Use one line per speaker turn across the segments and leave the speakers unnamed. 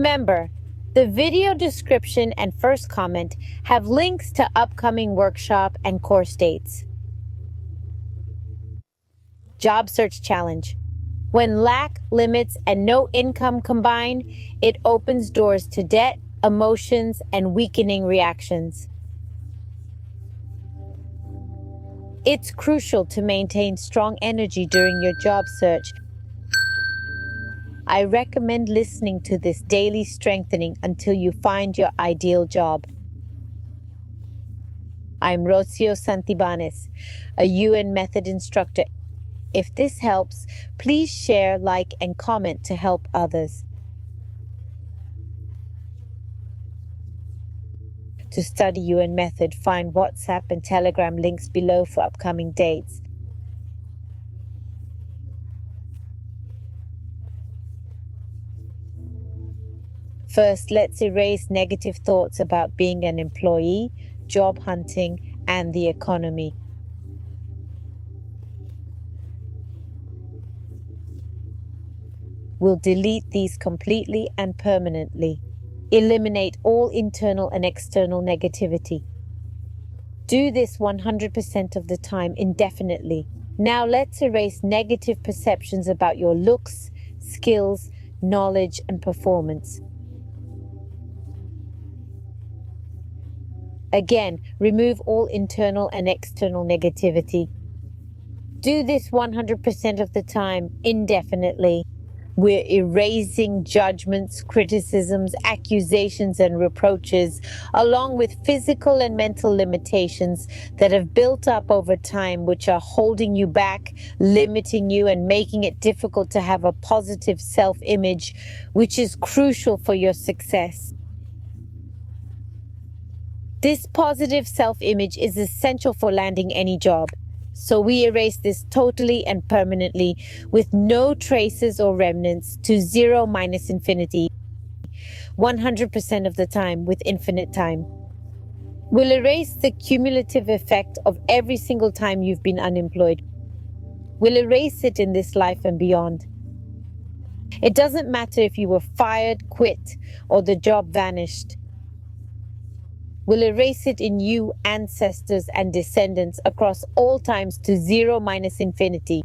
Remember, the video description and first comment have links to upcoming workshop and course dates. Job Search Challenge. When lack, limits, and no income combine, it opens doors to debt, emotions, and weakening reactions. It's crucial to maintain strong energy during your job search. I recommend listening to this daily strengthening until you find your ideal job. I'm Rocio Santibanez, a Yuen method instructor. If this helps, please share, like, and comment to help others. To study Yuen method, find WhatsApp and Telegram links below for upcoming dates. First, let's erase negative thoughts about being an employee, job hunting, and the economy. We'll delete these completely and permanently. Eliminate all internal and external negativity. Do this 100% of the time indefinitely. Now let's erase negative perceptions about your looks, skills, knowledge, and performance. Again, remove all internal and external negativity. Do this 100% of the time indefinitely. We're erasing judgments, criticisms, accusations, and reproaches, along with physical and mental limitations that have built up over time, which are holding you back, limiting you, and making it difficult to have a positive self-image, which is crucial for your success. This positive self-image is essential for landing any job. So we erase this totally and permanently with no traces or remnants to 0 minus infinity, 100% of the time with infinite time. We'll erase the cumulative effect of every single time you've been unemployed. We'll erase it in this life and beyond. It doesn't matter if you were fired, quit, or the job vanished. We'll erase it in you, ancestors, and descendants across all times to 0 minus infinity,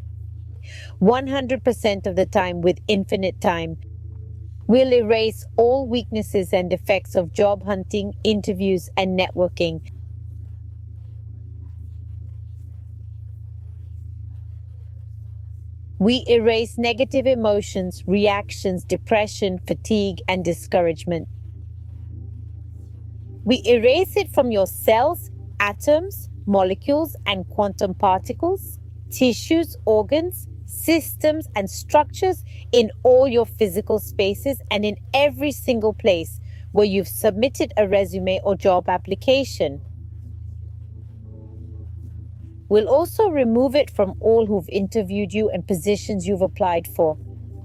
100% of the time with infinite time. We'll erase all weaknesses and defects of job hunting, interviews, and networking. We erase negative emotions, reactions, depression, fatigue, and discouragement. We erase it from your cells, atoms, molecules, and quantum particles, tissues, organs, systems, and structures in all your physical spaces and in every single place where you've submitted a resume or job application. We'll also remove it from all who've interviewed you and positions you've applied for.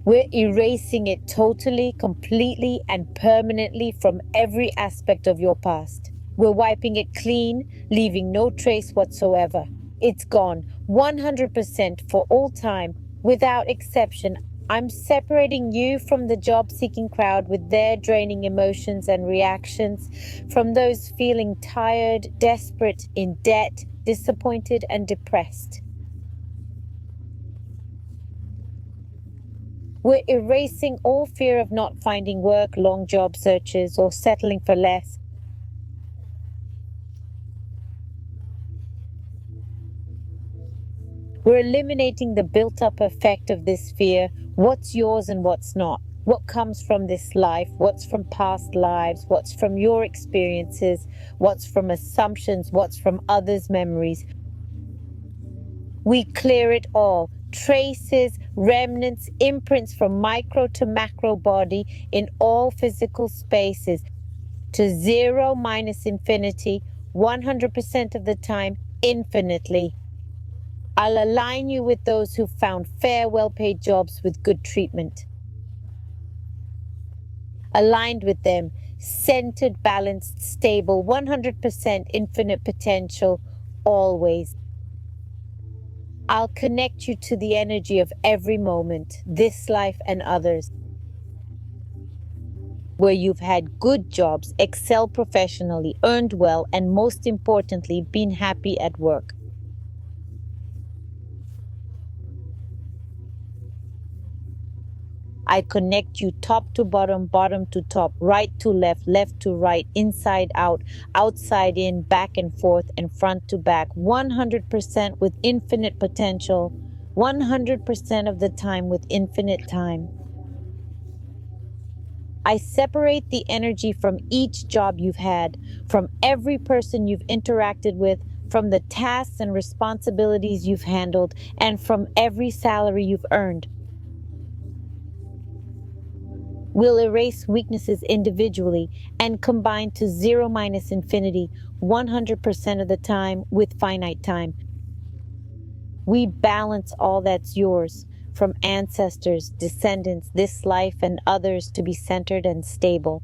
We're erasing it totally, completely, and permanently from every aspect of your past. We're wiping it clean, leaving no trace whatsoever. It's gone, 100% for all time, without exception. I'm separating you from the job-seeking crowd with their draining emotions and reactions, from those feeling tired, desperate, in debt, disappointed, and depressed. We're erasing all fear of not finding work, long job searches, or settling for less. We're eliminating the built-up effect of this fear, what's yours and what's not, what comes from this life, what's from past lives, what's from your experiences, what's from assumptions, what's from others' memories. We clear it all. Traces, remnants, imprints from micro to macro body in all physical spaces to 0 minus infinity, 100% of the time, infinitely. I'll align you with those who found fair, well-paid jobs with good treatment. Aligned with them, centered, balanced, stable, 100% infinite potential, always. I'll connect you to the energy of every moment, this life and others. where you've had good jobs, excelled professionally, earned well, and most importantly, been happy at work. I connect you top to bottom, bottom to top, right to left, left to right, inside out, outside in, back and forth, and front to back, 100% with infinite potential, 100% of the time with infinite time. I separate the energy from each job you've had, from every person you've interacted with, from the tasks and responsibilities you've handled, and from every salary you've earned. We'll erase weaknesses individually and combine to zero minus infinity 100% of the time with finite time. We balance all that's yours, from ancestors, descendants, this life, and others, to be centered and stable.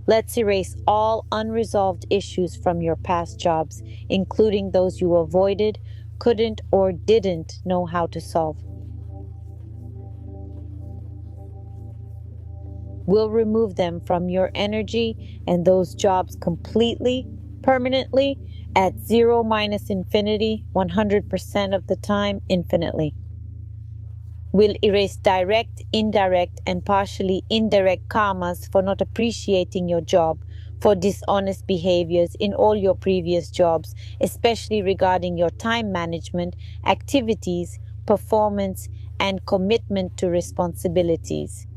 Let's erase all unresolved issues from your past jobs, including those you avoided, couldn't, or didn't know how to solve. We'll remove them from your energy and those jobs completely, permanently, at zero minus infinity, 100% of the time, infinitely. We'll erase direct, indirect, and partially indirect karmas for not appreciating your job, for dishonest behaviors in all your previous jobs, especially regarding your time management, activities, performance, and commitment to responsibilities.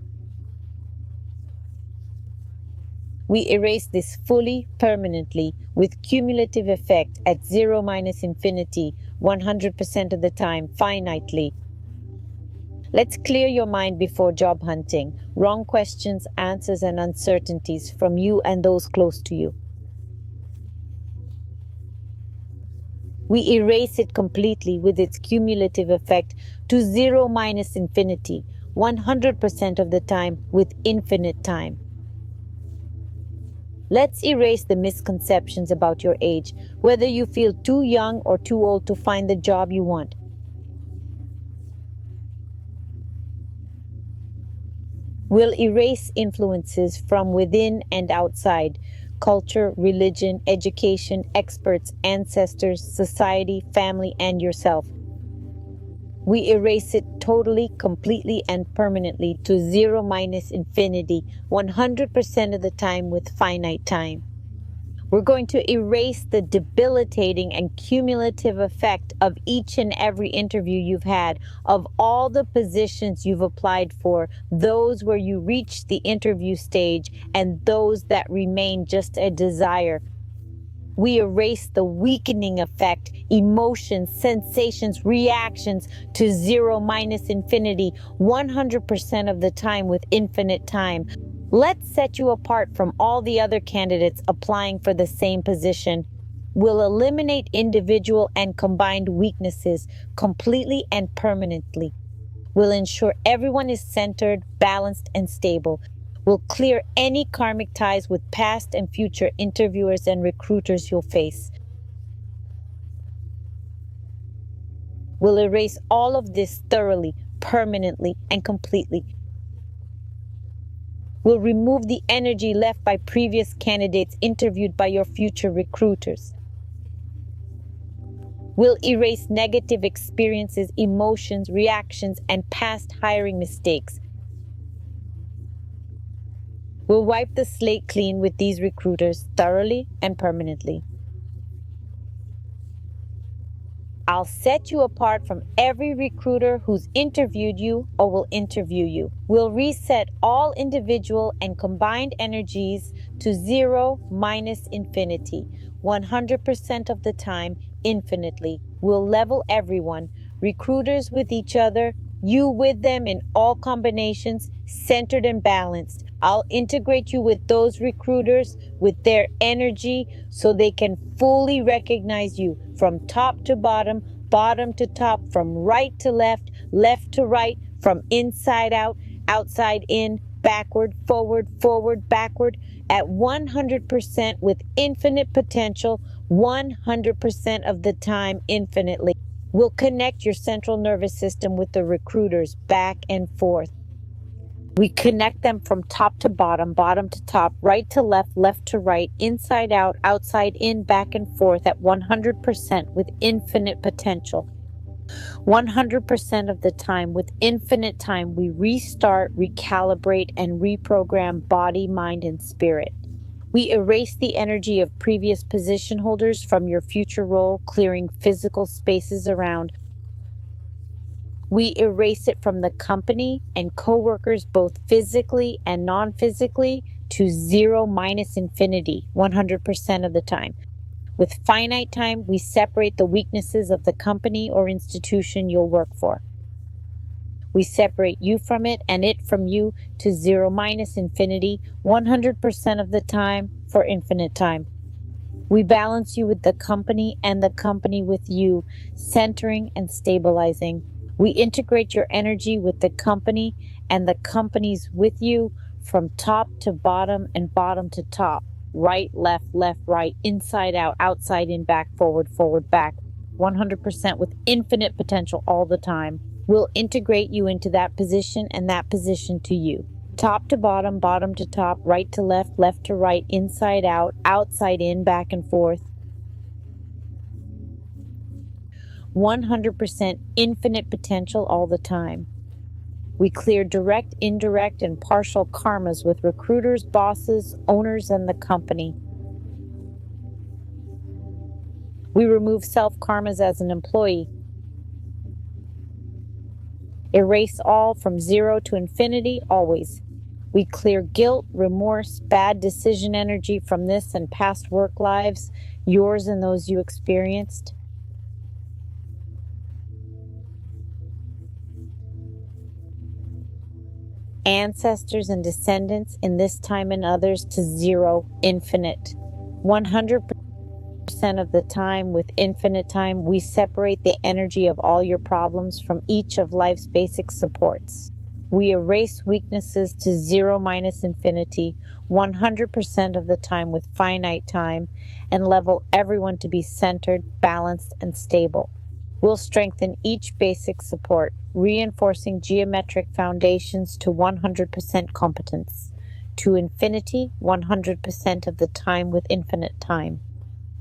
We erase this fully, permanently, with cumulative effect at zero minus infinity, 100% of the time, finitely. Let's clear your mind before job hunting. Wrong questions, answers, and uncertainties from you and those close to you. We erase it completely with its cumulative effect to zero minus infinity, 100% of the time with infinite time. Let's erase the misconceptions about your age, whether you feel too young or too old to find the job you want. We'll erase influences from within and outside: culture, religion, education, experts, ancestors, society, family, and yourself. We erase it totally, completely, and permanently to zero minus infinity, 100% of the time with finite time. We're going to erase the debilitating and cumulative effect of each and every interview you've had, of all the positions you've applied for, those where you reached the interview stage, and those that remain just a desire. We erase the weakening effect, emotions, sensations, reactions to zero minus infinity, 100% of the time with infinite time. Let's set you apart from all the other candidates applying for the same position. We'll eliminate individual and combined weaknesses completely and permanently. We'll ensure everyone is centered, balanced, and stable. We'll clear any karmic ties with past and future interviewers and recruiters you'll face. We'll erase all of this thoroughly, permanently, and completely. We'll remove the energy left by previous candidates interviewed by your future recruiters. We'll erase negative experiences, emotions, reactions, and past hiring mistakes. We'll wipe the slate clean with these recruiters thoroughly and permanently. I'll set you apart from every recruiter who's interviewed you or will interview you. We'll reset all individual and combined energies to zero minus infinity, 100% of the time, infinitely. We'll level everyone, recruiters with each other, you with them in all combinations, centered and balanced. I'll integrate you with those recruiters with their energy so they can fully recognize you from top to bottom, bottom to top, from right to left, left to right, from inside out, outside in, backward, forward, forward, backward, at 100% with infinite potential, 100% of the time, infinitely. We'll connect your central nervous system with the recruiters back and forth. We connect them from top to bottom, bottom to top, right to left, left to right, inside out, outside in, back and forth at 100% with infinite potential. 100% of the time, with infinite time, we restart, recalibrate, and reprogram body, mind, and spirit. We erase the energy of previous position holders from your future role, clearing physical spaces around. We erase it from the company and coworkers, both physically and non-physically, to zero minus infinity, 100% of the time. With finite time, we separate the weaknesses of the company or institution you'll work for. We separate you from it and it from you to zero minus infinity, 100% of the time for infinite time. We balance you with the company and the company with you, centering and stabilizing. We integrate your energy with the company and the companies with you from top to bottom and bottom to top. Right, left, right, inside out, outside in, back, forward, back. 100% with infinite potential all the time. We'll integrate you into that position and that position to you. Top to bottom, bottom to top, right to left, left to right, inside out, outside in, back and forth. 100% infinite potential all the time. We clear direct, indirect, and partial karmas with recruiters, bosses, owners, and the company. We remove self-karmas as an employee. Erase all from zero to infinity, always. We clear guilt, remorse, bad decision energy from this and past work lives, yours and those you experienced. Ancestors and descendants in this time and others to zero, infinite. 100% of the time with infinite time, we separate the energy of all your problems from each of life's basic supports. We erase weaknesses to zero minus infinity, 100% of the time with finite time, and level everyone to be centered, balanced, and stable. We'll strengthen each basic support, reinforcing geometric foundations to 100% competence, to infinity, 100% of the time with infinite time.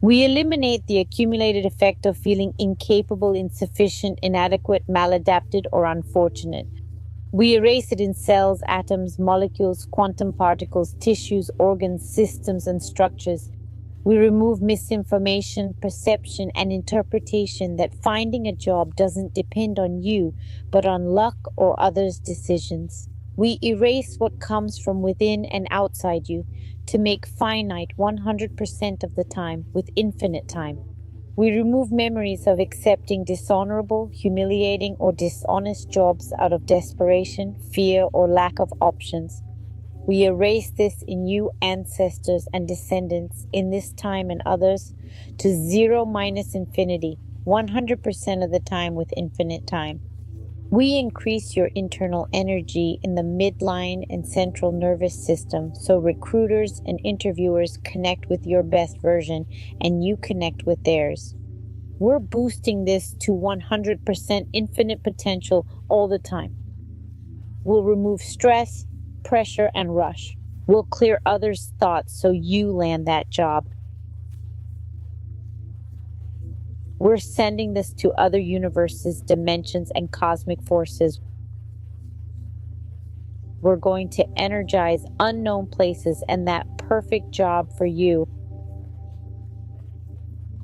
We eliminate the accumulated effect of feeling incapable, insufficient, inadequate, maladapted, or unfortunate. We erase it in cells, atoms, molecules, quantum particles, tissues, organs, systems, and structures. We remove misinformation, perception, and interpretation that finding a job doesn't depend on you, but on luck or others' decisions. We erase what comes from within and outside you to make finite 100% of the time with infinite time. We remove memories of accepting dishonorable, humiliating, or dishonest jobs out of desperation, fear, or lack of options. We erase this in you, ancestors and descendants, in this time and others, to zero minus infinity, 100% of the time with infinite time. We increase your internal energy in the midline and central nervous system so recruiters and interviewers connect with your best version and you connect with theirs. We're boosting this to 100% infinite potential all the time. We'll remove stress, pressure, and rush. We'll clear others' thoughts so you land that job. We're sending this to other universes, dimensions, and cosmic forces. We're going to energize unknown places and that perfect job for you.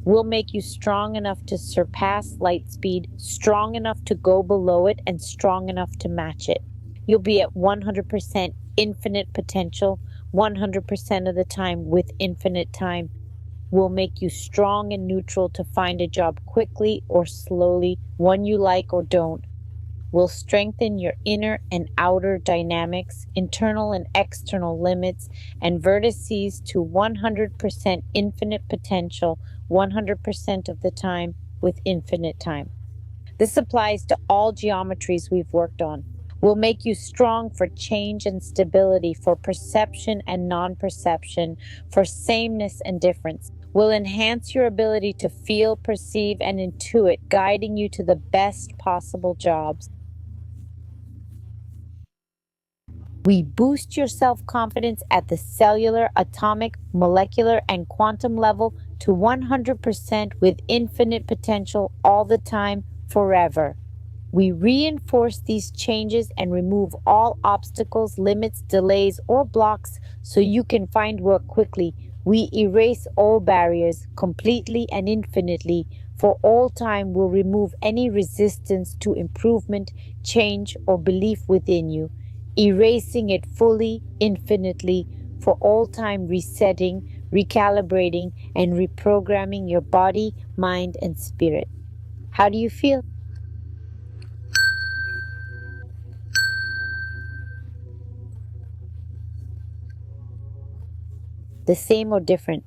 We'll make you strong enough to surpass light speed, strong enough to go below it, and strong enough to match it. You'll be at 100% infinite potential, 100% of the time with infinite time. We'll make you strong and neutral to find a job quickly or slowly, one you like or don't. We'll strengthen your inner and outer dynamics, internal and external limits, and vertices to 100% infinite potential, 100% of the time with infinite time. This applies to all geometries we've worked on. We'll make you strong for change and stability, for perception and non-perception, for sameness and difference. We'll enhance your ability to feel, perceive, and intuit, guiding you to the best possible jobs. We boost your self confidence at the cellular, atomic, molecular, and quantum level to 100% with infinite potential all the time, forever. We reinforce these changes and remove all obstacles, limits, delays, or blocks so you can find work quickly. We erase all barriers completely and infinitely. For all time, will remove any resistance to improvement, change, or belief within you, erasing it fully, infinitely, for all time, resetting, recalibrating, and reprogramming your body, mind, and spirit. How do you feel? The same or different?